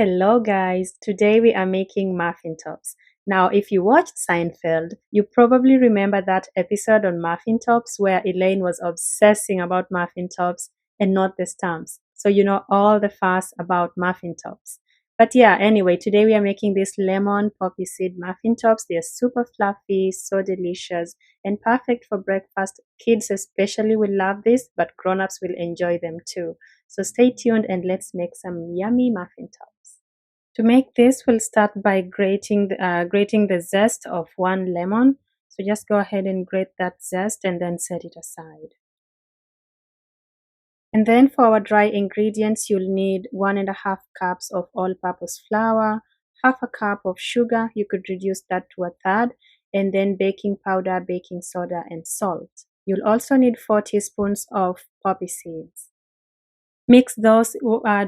Hello guys, today we are making muffin tops. Now, if you watched Seinfeld, you probably remember that episode on muffin tops where Elaine was obsessing about muffin tops and not the stamps. So you know all the fuss about muffin tops. But yeah, anyway, today we are making these lemon poppy seed muffin tops. They're super fluffy, so delicious, and perfect for breakfast. Kids especially will love this, but grown-ups will enjoy them too. So stay tuned and let's make some yummy muffin tops. To make this, we'll start by grating the zest of one lemon. So just go ahead and grate that zest and then set it aside. And then for our dry ingredients, you'll need 1.5 cups of all-purpose flour, half a cup of sugar, you could reduce that to a third, and then baking powder, baking soda, and salt. You'll also need 4 teaspoons of poppy seeds. Mix those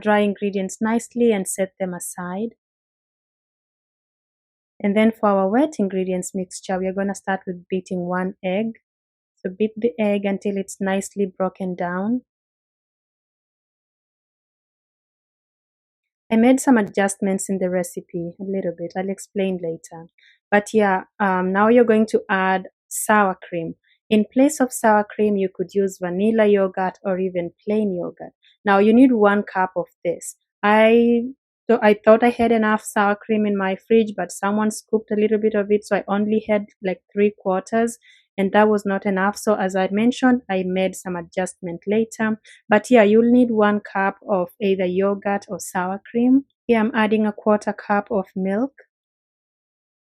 dry ingredients nicely and set them aside. And then for our wet ingredients mixture, we are going to start with beating 1 egg. So beat the egg until it's nicely broken down. I made some adjustments in the recipe a little bit. I'll explain later. But yeah, now you're going to add sour cream. In place of sour cream, you could use vanilla yogurt or even plain yogurt. Now you need 1 cup of this. So I thought I had enough sour cream in my fridge, but someone scooped a little bit of it, so I only had like 3/4, and that was not enough. So as I mentioned, I made some adjustment later. But yeah, you'll need 1 cup of either yogurt or sour cream. Here I'm adding a 1/4 cup of milk,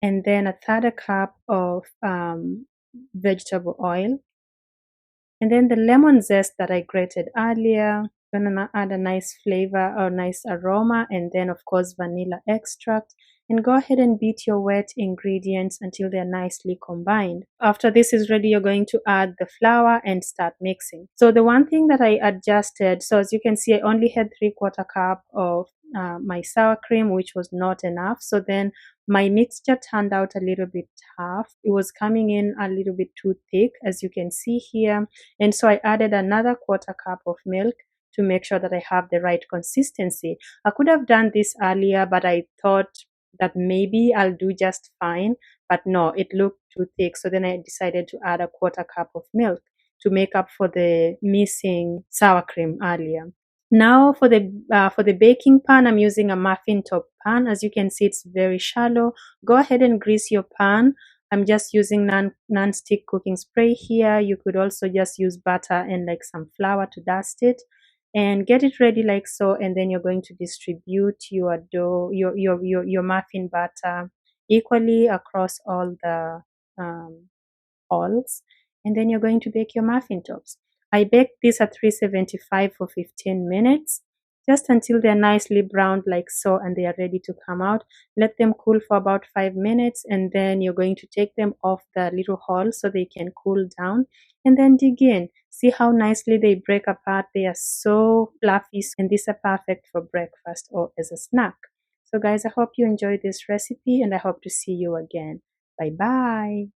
and then a 1/3 cup of vegetable oil. And then the lemon zest that I grated earlier, gonna add a nice flavor or nice aroma, and then of course vanilla extract. And go ahead and beat your wet ingredients until they're nicely combined. After this is ready, you're going to add the flour and start mixing. So the one thing that I adjusted, so as you can see, I only had 3/4 cup of my sour cream, which was not enough. So then my mixture turned out a little bit tough. It was coming in a little bit too thick, as you can see here. And so I added another 1/4 cup of milk to make sure that I have the right consistency. I could have done this earlier, but I thought that maybe I'll do just fine. But no, it looked too thick. So then I decided to add a 1/4 cup of milk to make up for the missing sour cream earlier. Now for the baking pan, I'm using a muffin top pan. As you can see, it's very shallow. Go ahead and grease your pan. I'm just using non-stick cooking spray here. You could also just use butter and like some flour to dust it, and get it ready like so. And then you're going to distribute your dough, your muffin batter equally across all the holes, and then you're going to bake your muffin tops. I baked this at 375 for 15 minutes, just until they're nicely browned like so and they are ready to come out. Let them cool for about 5 minutes, and then you're going to take them off the little hole so they can cool down, and then dig in. See how nicely they break apart. They are so fluffy, and these are perfect for breakfast or as a snack. So guys, I hope you enjoyed this recipe, and I hope to see you again. Bye bye.